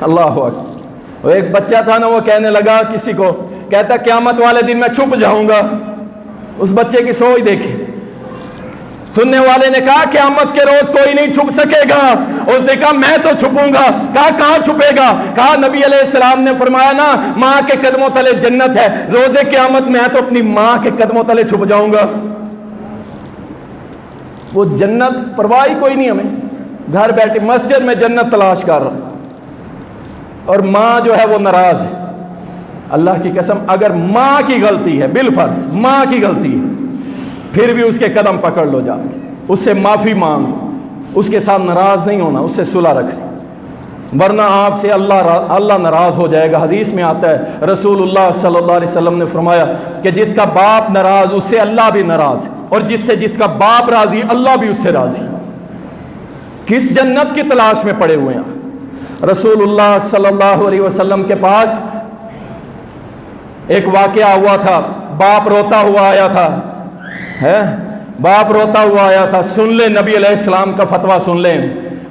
اللہ اکبر۔ ایک بچہ تھا نا وہ کہنے لگا کسی کو، کہتا قیامت والے دن میں چھپ جاؤں گا۔ اس بچے کی سوچ دیکھے، سننے والے نے کہا قیامت کے روز کوئی نہیں چھپ سکے گا، اس نے کہا میں تو چھپوں گا۔ کہا کہاں چھپے گا؟ کہا نبی علیہ السلام نے فرمایا نا ماں کے قدموں تلے جنت ہے، روز قیامت میں تو اپنی ماں کے قدموں تلے چھپ جاؤں گا۔ وہ جنت پرواہ کوئی نہیں، ہمیں گھر بیٹھے مسجد میں جنت تلاش کر رہا، اور ماں جو ہے وہ ناراض ہے۔ اللہ کی قسم اگر ماں کی غلطی ہے، بالفرض ماں کی غلطی ہے، پھر بھی اس کے قدم پکڑ لو، جا کے اس سے معافی مانگو، اس کے ساتھ ناراض نہیں ہونا، اس سے صلح رکھنی، ورنہ آپ سے اللہ ناراض ہو جائے گا۔ حدیث میں آتا ہے رسول اللہ صلی اللہ علیہ وسلم نے فرمایا کہ جس کا باپ ناراض اس سے اللہ بھی ناراض، اور جس کا باپ راضی اللہ بھی اس سے راضی۔ کس جنت کی تلاش میں پڑے ہوئے ہیں؟ رسول اللہ صلی اللہ علیہ وسلم کے پاس ایک واقعہ ہوا تھا، باپ روتا ہوا آیا تھا، باپ روتا ہوا آیا تھا، سن لیں نبی علیہ السلام کا فتویٰ سن لیں۔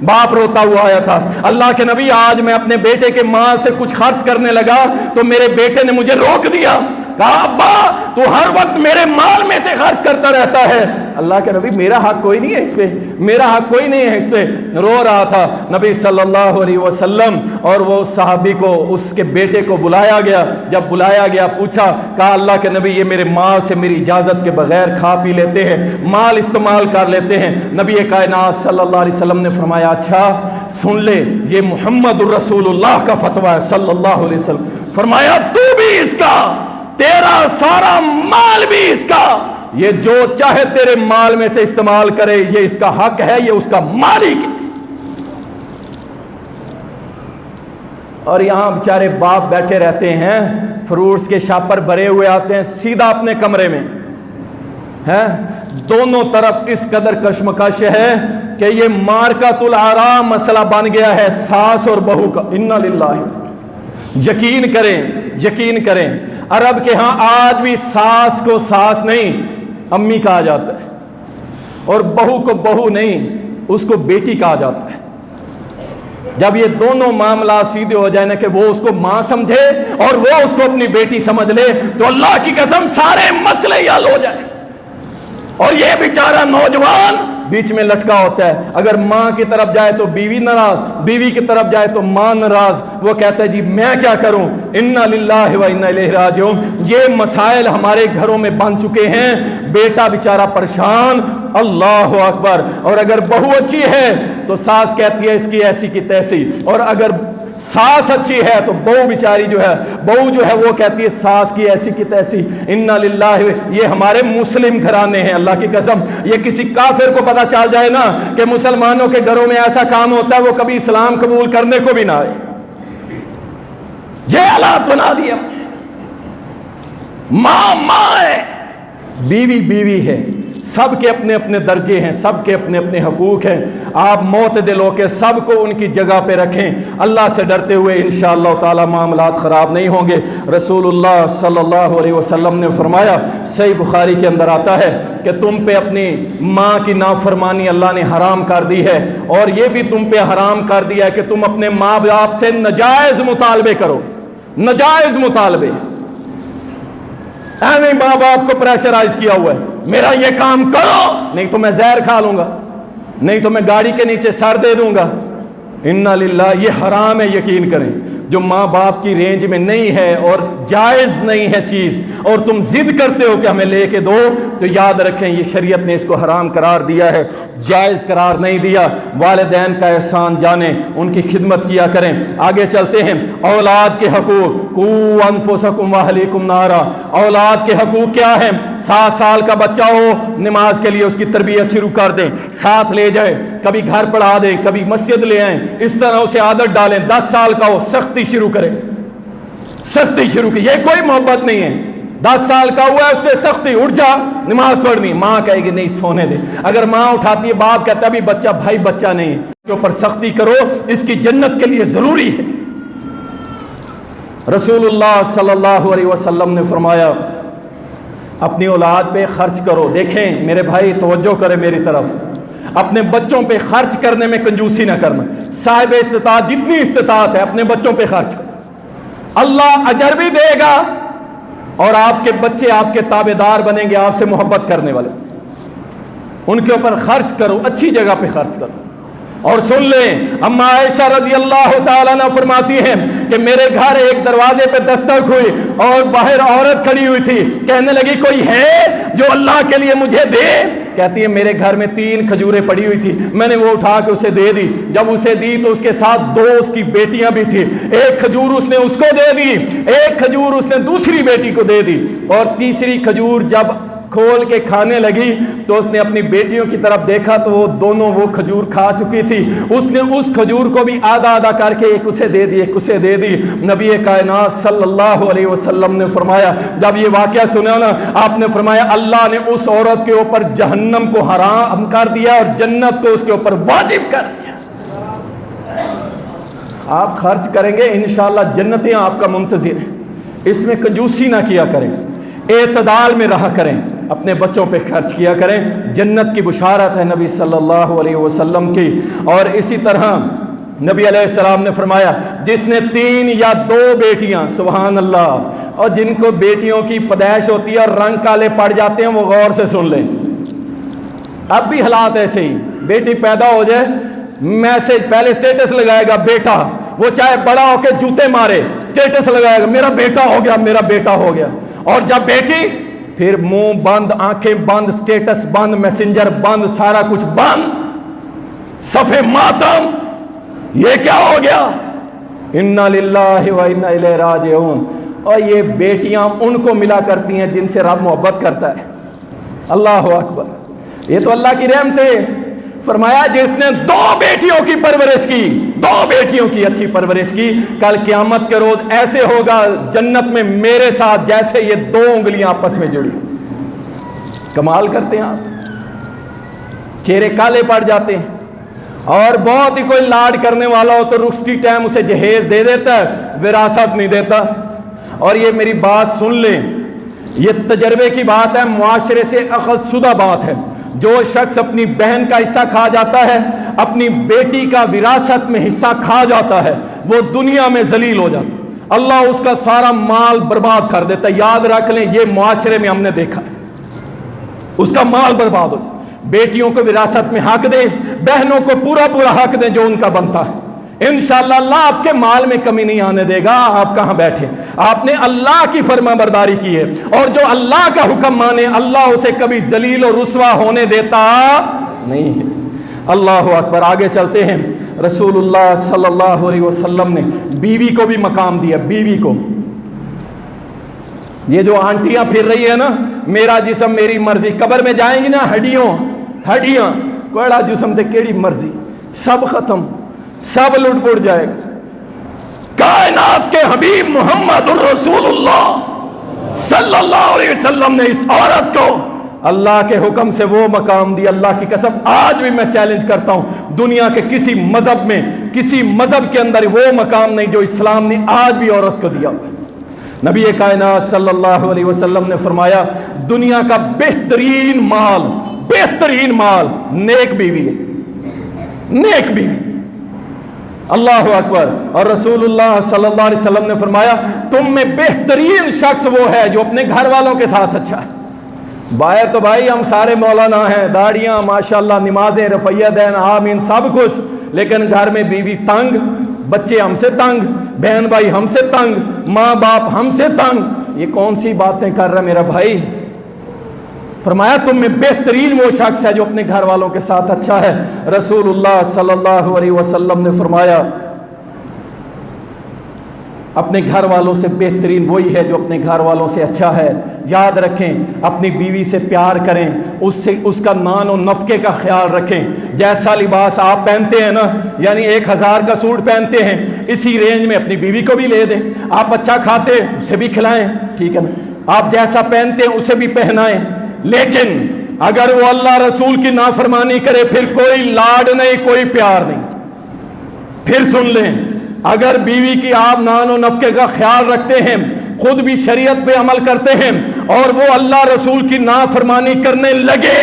باپ روتا ہوا آیا تھا، اللہ کے نبی آج میں اپنے بیٹے کے مال سے کچھ خرچ کرنے لگا تو میرے بیٹے نے مجھے روک دیا، کہا ابا تو ہر وقت میرے مال میں سے خرچ کرتا رہتا ہے۔ اللہ کے نبی میرا حق کوئی نہیں ہے اس پہ، میرا حق کوئی نہیں ہے اس پہ، رو رہا تھا نبی صلی اللہ علیہ وسلم۔ اور وہ صحابی کو، اس کے بیٹے کو بلایا گیا، جب بلایا گیا پوچھا، کہا اللہ کے نبی یہ میرے مال سے میری اجازت کے بغیر کھا پی لیتے ہیں، مال استعمال کر لیتے ہیں۔ نبی کائنات صلی اللہ علیہ وسلم نے فرمایا اچھا سن لے، یہ محمد الرسول اللہ کا فتویٰ ہے صلی اللہ علیہ وسلم۔ فرمایا تو بھی اس کا، تیرا سارا مال بھی اس کا، یہ جو چاہے تیرے مال میں سے استعمال کرے، یہ اس کا حق ہے، یہ اس کا مالک ہے۔ اور یہاں بیچارے باپ بیٹھے رہتے ہیں، فروٹس کے شاپر بھرے ہوئے آتے ہیں سیدھا اپنے کمرے میں، ہے دونوں طرف اس قدر کشمکش ہے کہ یہ مارکۃ الآراء مسئلہ بن گیا ہے ساس اور بہو کا۔ انا للہ، یقین کریں یقین کریں، عرب کے ہاں آج بھی ساس کو ساس نہیں امی کہا جاتا ہے، اور بہو کو بہو نہیں اس کو بیٹی کہا جاتا ہے۔ جب یہ دونوں معاملات سیدھے ہو جائیں نا کہ وہ اس کو ماں سمجھے اور وہ اس کو اپنی بیٹی سمجھ لے، تو اللہ کی قسم سارے مسئلے ہی حل ہو جائیں۔ اور یہ بیچارہ نوجوان بیچ میں لٹکا ہوتا ہے، اگر ماں کی طرف جائے تو بیوی ناراض، بیوی کی طرف جائے تو ماں ناراض، وہ کہتا ہے جی میں کیا کروں، انا للہ و انا الیہ راجعون۔ یہ مسائل ہمارے گھروں میں بن چکے ہیں، بیٹا بیچارہ پریشان، اللہ اکبر۔ اور اگر بہو اچھی ہے تو ساس کہتی ہے اس کی ایسی کی تیسی، اور اگر ساس اچھی ہے تو بہو بیچاری بہو جو ہے وہ کہتی ہے ساس کی ایسی کی تیسی۔ انا للہ، یہ ہمارے مسلم گھرانے ہیں، اللہ کی قسم یہ کسی کافر کو پتہ چل جائے نا کہ مسلمانوں کے گھروں میں ایسا کام ہوتا ہے، وہ کبھی اسلام قبول کرنے کو بھی نہ آئے۔ یہ حالات بنا دیا، ماں ماں ہے، بیوی بیوی ہے، سب کے اپنے اپنے درجے ہیں، سب کے اپنے اپنے حقوق ہیں۔ آپ معتدل ہو کے سب کو ان کی جگہ پہ رکھیں، اللہ سے ڈرتے ہوئے انشاءاللہ تعالی معاملات خراب نہیں ہوں گے۔ رسول اللہ صلی اللہ علیہ وسلم نے فرمایا، صحیح بخاری کے اندر آتا ہے کہ تم پہ اپنی ماں کی نافرمانی اللہ نے حرام کر دی ہے، اور یہ بھی تم پہ حرام کر دیا ہے کہ تم اپنے ماں باپ سے نجائز مطالبے کرو، نجائز مطالبے۔ ایویں ماں باپ کو پریشرائز کیا ہوا ہے، میرا یہ کام کرو نہیں تو میں زہر کھا لوں گا، نہیں تو میں گاڑی کے نیچے سر دے دوں گا۔ انا للہ، یہ حرام ہے، یقین کریں۔ جو ماں باپ کی رینج میں نہیں ہے اور جائز نہیں ہے چیز، اور تم ضد کرتے ہو کہ ہمیں لے کے دو، تو یاد رکھیں یہ شریعت نے اس کو حرام قرار دیا ہے، جائز قرار نہیں دیا۔ والدین کا احسان جانیں، ان کی خدمت کیا کریں۔ آگے چلتے ہیں، اولاد کے حقوق، قوا انفسکم واہلیکم نارا۔ اولاد کے حقوق کیا ہیں؟ 7 سال کا بچہ ہو، نماز کے لیے اس کی تربیت شروع کر دیں، ساتھ لے جائیں، کبھی گھر پڑھا دیں، کبھی مسجد لے آئیں، اس طرح اسے عادت ڈالیں۔ 10 سال کا ہو، سختی شروع کریں، سختی شروع کی، یہ کوئی محبت نہیں ہے۔ 10 سال کا ہوا ہے اس سے سختی، اٹھ جا نماز پڑھنی، ماں کہے گی نہیں سونے دے، اگر ماں اٹھاتی ہے باپ کہتا ہے ابھی بچہ، بھائی بچہ نہیں، اس کے اوپر سختی کرو، اس کی جنت کے لیے ضروری ہے۔ رسول اللہ صلی اللہ علیہ وسلم نے فرمایا اپنی اولاد پہ خرچ کرو۔ دیکھیں میرے بھائی توجہ کرے میری طرف، اپنے بچوں پہ خرچ کرنے میں کنجوسی نہ کرنا، صاحب استطاعت جتنی استطاعت ہے اپنے بچوں پہ خرچ کرو، اللہ اجر بھی دے گا، اور آپ کے بچے آپ کے تابع دار بنیں گے، آپ سے محبت کرنے والے، ان کے اوپر خرچ کرو، اچھی جگہ پہ خرچ کرو۔ اور سن لیں، اما عائشہ رضی اللہ تعالیٰ عنہ فرماتی ہیں کہ میرے گھر ایک دروازے پہ دستک ہوئی اور باہر عورت کھڑی ہوئی تھی، کہنے لگی کوئی ہے جو اللہ کے لیے مجھے دے؟ کہتی ہے میرے گھر میں 3 کھجوریں پڑی ہوئی تھی، میں نے وہ اٹھا کے اسے دے دی، جب اسے دی تو اس کے ساتھ 2 اس کی بیٹیاں بھی تھی، ایک کھجور اس نے اس کو دے دی، ایک کھجور اس نے دوسری بیٹی کو دے دی، اور تیسری کھجور جب کھول کے کھانے لگی تو اس نے اپنی بیٹیوں کی طرف دیکھا تو وہ دونوں وہ کھجور کھا چکی تھی، اس نے اس کھجور کو بھی آدھا آدھا کر کے ایک اسے دے دی ایک اسے دے دی۔ نبی کائنات صلی اللہ علیہ وسلم نے فرمایا، جب یہ واقعہ سنا نا، آپ نے فرمایا اللہ نے اس عورت کے اوپر جہنم کو حرام کر دیا اور جنت کو اس کے اوپر واجب کر دیا۔ آپ خرچ کریں گے انشاءاللہ جنتیں آپ کا منتظر ہیں، اس میں کنجوسی نہ کیا کریں، اعتدال میں رہا کریں، اپنے بچوں پہ خرچ کیا کریں، جنت کی بشارت ہے نبی صلی اللہ علیہ وسلم کی۔ اور اسی طرح نبی علیہ السلام نے فرمایا جس نے 3 یا 2 بیٹیاں، سبحان اللہ، اور جن کو بیٹیوں کی پیدائش ہوتی ہے اور رنگ کالے پڑ جاتے ہیں، وہ غور سے سن لیں، اب بھی حالات ایسے ہی، بیٹی پیدا ہو جائے میسج پہلے سٹیٹس لگائے گا بیٹا، وہ چاہے بڑا ہو کے جوتے مارے سٹیٹس لگائے گا میرا بیٹا ہو گیا، میرا بیٹا ہو گیا، اور جب بیٹی پھر منہ بند، آنکھیں بند، سٹیٹس بند، میسنجر بند، سارا کچھ بند، صفحے ماتم، یہ کیا ہو گیا؟ انا للہ و انا الیہ راجعون۔ اور یہ بیٹیاں ان کو ملا کرتی ہیں جن سے رب محبت کرتا ہے۔ اللہ اکبر، یہ تو اللہ کی رحمت ہے۔ فرمایا جس نے 2 بیٹیوں کی پرورش کی، 2 بیٹیوں کی اچھی پرورش کی، کل قیامت کے روز ایسے ہوگا جنت میں میرے ساتھ جیسے یہ 2 انگلیاں آپس میں جڑی۔ کمال کرتے ہیں آپ، چہرے کالے پڑ جاتے ہیں، اور بہت ہی کوئی لاڈ کرنے والا ہو تو رخصتی ٹائم اسے جہیز دے دیتا ہے، وراثت نہیں دیتا۔ اور یہ میری بات سن لیں، یہ تجربے کی بات ہے، معاشرے سے اخذ شدہ بات ہے۔ جو شخص اپنی بہن کا حصہ کھا جاتا ہے، اپنی بیٹی کا وراثت میں حصہ کھا جاتا ہے، وہ دنیا میں ذلیل ہو جاتا ہے، اللہ اس کا سارا مال برباد کر دیتا ہے۔ یاد رکھ لیں، یہ معاشرے میں ہم نے دیکھا ہے، اس کا مال برباد ہو جاتا ہے۔ بیٹیوں کو وراثت میں حق دیں، بہنوں کو پورا پورا حق دیں جو ان کا بنتا ہے، انشاءاللہ اللہ آپ کے مال میں کمی نہیں آنے دے گا۔ آپ کہاں بیٹھے، آپ نے اللہ کی فرما برداری کی ہے، اور جو اللہ کا حکم مانے اللہ اسے کبھی ذلیل و رسوا ہونے دیتا نہیں ہے۔ اللہ اکبر، آگے چلتے ہیں۔ رسول اللہ صلی اللہ علیہ وسلم نے بیوی کو بھی مقام دیا، بیوی کو۔ یہ جو آنٹیاں پھر رہی ہے نا، میرا جسم میری مرضی، قبر میں جائیں گی نا، ہڈیاں کوڑا جسم تے کیڑی مرضی، سب ختم، سب لٹ پٹ جائے گا۔ کائنات کے حبیب محمد الرسول اللہ صلی اللہ علیہ وسلم نے اس عورت کو اللہ کے حکم سے وہ مقام دیا۔ اللہ کی قسم آج بھی میں چیلنج کرتا ہوں، دنیا کے کسی مذہب میں، کسی مذہب کے اندر وہ مقام نہیں جو اسلام نے آج بھی عورت کو دیا۔ نبی کائنات صلی اللہ علیہ وسلم نے فرمایا دنیا کا بہترین مال نیک بیوی ہے، نیک بیوی۔ اللہ اکبر۔ اور رسول اللہ صلی اللہ علیہ وسلم نے فرمایا تم میں بہترین شخص وہ ہے جو اپنے گھر والوں کے ساتھ اچھا ہے۔ باہر تو بھائی ہم سارے مولانا ہیں، داڑیاں ماشاءاللہ، نمازیں، رفیہ دین، آمین، سب کچھ، لیکن گھر میں بیوی تنگ، بچے ہم سے تنگ، بہن بھائی ہم سے تنگ، ماں باپ ہم سے تنگ۔ یہ کون سی باتیں کر رہا میرا بھائی؟ فرمایا تم میں بہترین وہ شخص ہے جو اپنے گھر والوں کے ساتھ اچھا ہے۔ رسول اللہ صلی اللہ علیہ وسلم نے فرمایا اپنے گھر والوں سے بہترین وہی ہے جو اپنے گھر والوں سے اچھا ہے۔ یاد رکھیں، اپنی بیوی سے پیار کریں، اس کا نان و نفقے کا خیال رکھیں۔ جیسا لباس آپ پہنتے ہیں نا، یعنی 1000 کا سوٹ پہنتے ہیں، اسی رینج میں اپنی بیوی کو بھی لے دیں۔ آپ اچھا کھاتے اسے بھی کھلائیں، ٹھیک ہے نا، آپ جیسا پہنتے ہیں اسے بھی پہنائیں۔ لیکن اگر وہ اللہ رسول کی نافرمانی کرے، پھر کوئی لاڈ نہیں، کوئی پیار نہیں۔ پھر سن لیں، اگر بیوی کی آپ نان و نفقے کا خیال رکھتے ہیں، خود بھی شریعت پہ عمل کرتے ہیں، اور وہ اللہ رسول کی نافرمانی کرنے لگے،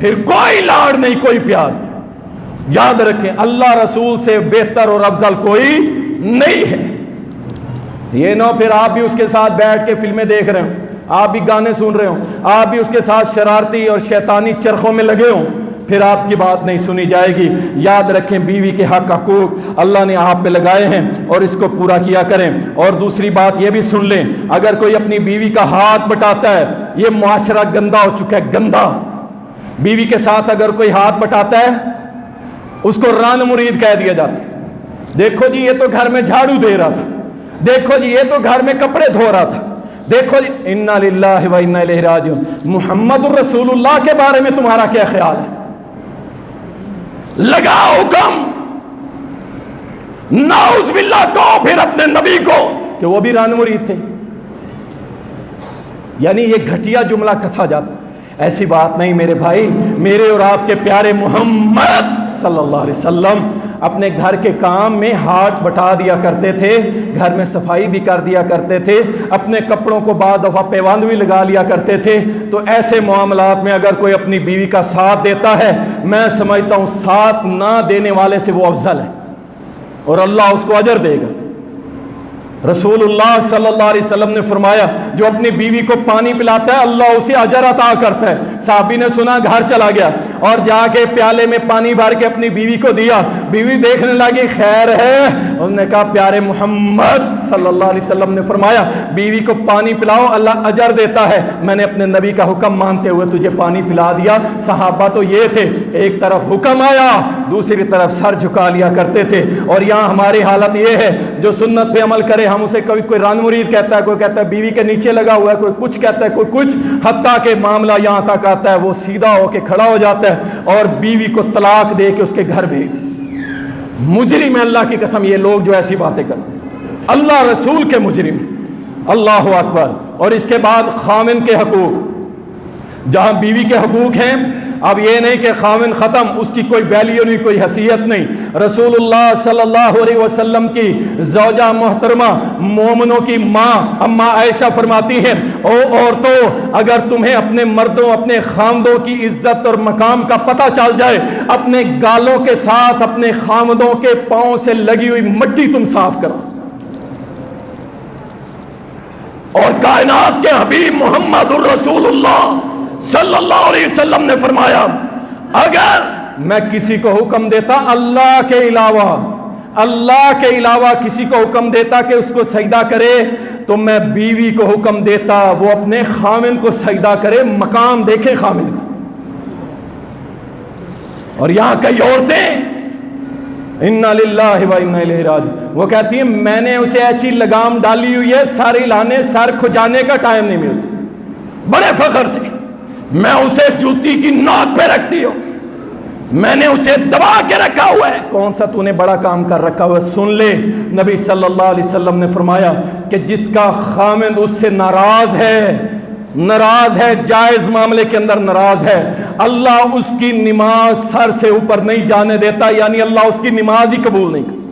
پھر کوئی لاڈ نہیں، کوئی پیار نہیں۔ یاد رکھیں، اللہ رسول سے بہتر اور افضل کوئی نہیں ہے۔ یہ نہ پھر آپ بھی اس کے ساتھ بیٹھ کے فلمیں دیکھ رہے ہوں، آپ بھی گانے سن رہے ہوں، آپ بھی اس کے ساتھ شرارتی اور شیطانی چرخوں میں لگے ہوں، پھر آپ کی بات نہیں سنی جائے گی۔ یاد رکھیں، بیوی کے حقوق اللہ نے آپ پہ لگائے ہیں اور اس کو پورا کیا کریں۔ اور دوسری بات یہ بھی سن لیں، اگر کوئی اپنی بیوی کا ہاتھ بٹاتا ہے، یہ معاشرہ گندا ہو چکا ہے، گندا۔ بیوی کے ساتھ اگر کوئی ہاتھ بٹاتا ہے، اس کو ران مرید کہہ دیا جاتا ہے۔ دیکھو جی، یہ تو گھر میں جھاڑو دے رہا تھا، دیکھو جی، یہ تو گھر میں کپڑے دھو رہا تھا، دیکھو جی، انا للہ و انا الیہ راجعون۔ محمد الرسول اللہ کے بارے میں تمہارا کیا خیال ہے؟ لگاؤ حکم، نعوذ باللہ کہو پھر اپنے نبی کو کہ وہ بھی ران مرید تھے۔ یعنی یہ گھٹیا جملہ کسا جاتا، ایسی بات نہیں میرے بھائی۔ میرے اور آپ کے پیارے محمد صلی اللہ علیہ وسلم اپنے گھر کے کام میں ہاتھ بٹا دیا کرتے تھے، گھر میں صفائی بھی کر دیا کرتے تھے، اپنے کپڑوں کو بعض دفعہ پیوند بھی لگا لیا کرتے تھے۔ تو ایسے معاملات میں اگر کوئی اپنی بیوی کا ساتھ دیتا ہے، میں سمجھتا ہوں ساتھ نہ دینے والے سے وہ افضل ہے۔ اور اللہ اس کو اجر دے گا۔ رسول اللہ صلی اللہ علیہ وسلم نے فرمایا جو اپنی بیوی کو پانی پلاتا ہے اللہ اسے اجر عطا کرتا ہے۔ صحابی نے سنا، گھر چلا گیا اور جا کے پیالے میں پانی بھر کے اپنی بیوی کو دیا۔ بیوی دیکھنے لگی خیر ہے، انہوں نے کہا پیارے محمد صلی اللہ علیہ وسلم نے فرمایا بیوی کو پانی پلاؤ اللہ اجر دیتا ہے، میں نے اپنے نبی کا حکم مانتے ہوئے تجھے پانی پلا دیا۔ صحابہ تو یہ تھے، ایک طرف حکم آیا دوسری طرف سر جھکا لیا کرتے تھے۔ اور یہاں ہماری حالت یہ ہے جو سنت پہ عمل کرے ہم اسے کوئی ران مرید کہتا ہے، کوئی کہتا ہے بیوی کے نیچے لگا ہوا ہے، کوئی کچھ کہتا ہے کوئی کچھ، حتیٰ کہ معاملہ یہاں تک آتا ہے وہ سیدھا ہو کے کھڑا ہو جاتا ہے اور بیوی کو طلاق دے کے اس کے گھر بھیج۔ مجرم ہے اللہ کی قسم یہ لوگ جو ایسی باتیں کرتے، اللہ رسول کے مجرم، اللہ اکبر۔ اور اس کے بعد خامن کے حقوق، جہاں بیوی کے حقوق ہیں، اب یہ نہیں کہ خامن ختم، اس کی کوئی ویلیو نہیں، کوئی حیثیت نہیں۔ رسول اللہ صلی اللہ علیہ وسلم کی زوجہ محترمہ مومنوں کی ماں اماں عائشہ فرماتی ہیں او عورتوں اگر تمہیں اپنے مردوں اپنے خامدوں کی عزت اور مقام کا پتہ چل جائے اپنے گالوں کے ساتھ اپنے خامدوں کے پاؤں سے لگی ہوئی مٹی تم صاف کرو۔ اور کائنات کے حبیب محمد الرسول اللہ صلی اللہ علیہ وسلم نے فرمایا اگر میں کسی کو حکم دیتا اللہ کے علاوہ کسی کو حکم دیتا کہ اس کو سجدہ کرے تو میں بیوی کو حکم دیتا وہ اپنے خامن کو سجدہ کرے۔ مقام دیکھیں خامن کا۔ اور یہاں کئی عورتیں انا للہ و انا الیہ راجعون وہ کہتی ہیں میں نے اسے ایسی لگام ڈالی ہوئی ہے سر ہلانے سر کھجانے کا ٹائم نہیں ملتا، بڑے فخر سے میں اسے جوتی کی نوک پہ رکھتی ہوں، میں نے اسے دبا کے رکھا ہوا ہے۔ کون سا تو نے بڑا کام کر رکھا ہوا ہے؟ سن لے نبی صلی اللہ علیہ وسلم نے فرمایا کہ جس کا خامند اس سے ناراض ہے جائز معاملے کے اندر ناراض ہے اللہ اس کی نماز سر سے اوپر نہیں جانے دیتا، یعنی اللہ اس کی نماز ہی قبول نہیں کرتا۔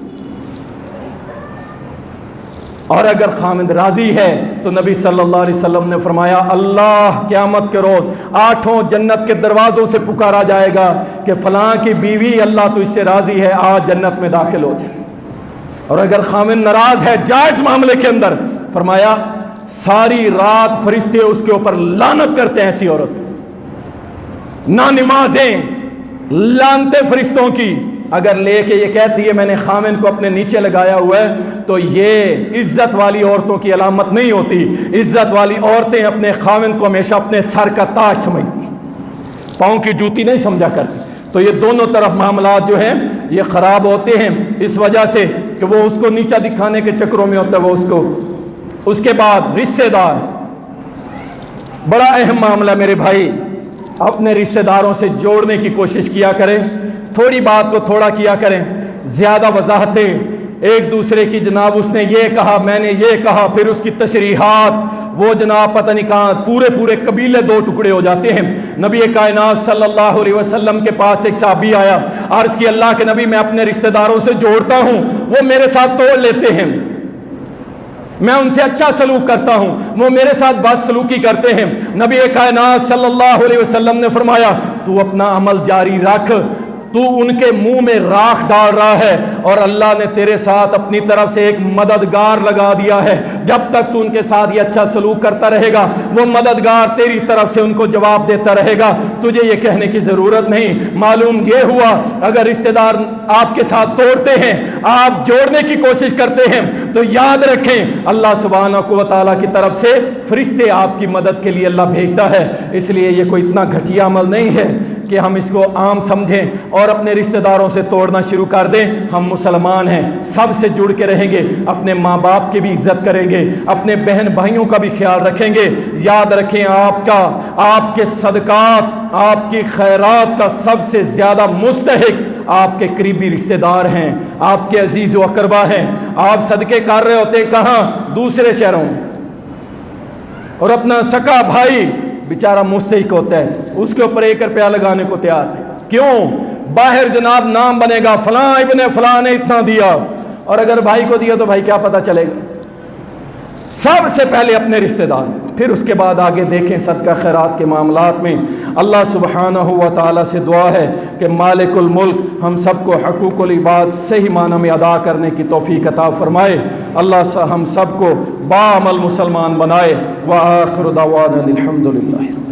اور اگر خامند راضی ہے تو نبی صلی اللہ علیہ وسلم نے فرمایا اللہ قیامت کے روز 8 جنت کے دروازوں سے پکارا جائے گا کہ فلاں کی بیوی اللہ تو اس سے راضی ہے آج جنت میں داخل ہو جائے۔ اور اگر خامند ناراض ہے جائز معاملے کے اندر فرمایا ساری رات فرشتے اس کے اوپر لعنت کرتے ہیں ایسی عورت، نہ نمازیں لعنتیں فرشتوں کی۔ اگر لے کے یہ کہتی ہے میں نے خامن کو اپنے نیچے لگایا ہوا ہے تو یہ عزت والی عورتوں کی علامت نہیں ہوتی۔ عزت والی عورتیں اپنے خامن کو ہمیشہ اپنے سر کا تاج سمجھتی، پاؤں کی جوتی نہیں سمجھا کرتی۔ تو یہ دونوں طرف معاملات جو ہیں یہ خراب ہوتے ہیں اس وجہ سے کہ وہ اس کو نیچا دکھانے کے چکروں میں ہوتا ہے وہ اس کو۔ اس کے بعد رشتہ دار، بڑا اہم معاملہ میرے بھائی، اپنے رشتہ داروں سے جوڑنے کی کوشش کیا کریں، تھوڑی بات کو تھوڑا کیا کریں، زیادہ وضاحتیں ایک دوسرے کی جناب اس نے یہ کہا میں نے یہ کہا پھر اس کی تشریحات وہ جناب پتہ نہیں کہاں پورے قبیلے دو ٹکڑے ہو جاتے ہیں۔ نبی کائنات صلی اللہ علیہ وسلم کے پاس ایک صحابی آیا، عرض کی اللہ کے نبی میں اپنے رشتہ داروں سے جوڑتا ہوں وہ میرے ساتھ توڑ لیتے ہیں، میں ان سے اچھا سلوک کرتا ہوں وہ میرے ساتھ بد سلوکی کرتے ہیں۔ نبی کائنات صلی اللہ علیہ وسلم نے فرمایا تو اپنا عمل جاری رکھ، تو ان کے منہ میں راکھ ڈال رہا ہے اور اللہ نے تیرے ساتھ اپنی طرف سے ایک مددگار لگا دیا ہے، جب تک تو ان کے ساتھ یہ اچھا سلوک کرتا رہے گا وہ مددگار تیری طرف سے ان کو جواب دیتا رہے گا، تجھے یہ کہنے کی ضرورت نہیں۔ معلوم یہ ہوا اگر رشتہ دار آپ کے ساتھ توڑتے ہیں آپ جوڑنے کی کوشش کرتے ہیں تو یاد رکھیں اللہ سبحانہ و تعالیٰ کی طرف سے فرشتے آپ کی مدد کے لیے اللہ بھیجتا ہے۔ اس لیے یہ کوئی اتنا گھٹیا عمل نہیں ہے کہ ہم اس کو عام سمجھیں اور اپنے رشتہ داروں سے توڑنا شروع کر دیں۔ ہم مسلمان ہیں، سب سے جڑ کے رہیں گے، اپنے ماں باپ کی بھی عزت کریں گے، اپنے بہن بھائیوں کا بھی خیال رکھیں گے۔ یاد رکھیں آپ کے صدقات آپ کی خیرات کا سب سے زیادہ مستحق آپ کے قریبی رشتہ دار ہیں، آپ کے عزیز و اقربا ہیں۔ آپ صدقے کر رہے ہوتے ہیں کہاں؟ دوسرے شہروں، اور اپنا سکا بھائی بیچارہ مستحق ہوتا ہے اس کے اوپر 1 روپیہ لگانے کو تیار ہے، کیوں؟ باہر جناب نام بنے گا فلاں ابن فلاں نے اتنا دیا، اور اگر بھائی کو دیا تو بھائی کیا پتہ چلے گا؟ سب سے پہلے اپنے رشتہ دار، پھر اس کے بعد آگے دیکھیں صدقہ خیرات کے معاملات میں اللہ سبحانہ و تعالیٰ سے دعا ہے کہ مالک الملک ہم سب کو حقوق العباد صحیح معنی میں ادا کرنے کی توفیق عطا فرمائے، اللہ ہم سب کو باعمل مسلمان بنائے۔ وآخر دعوانا الحمدللہ۔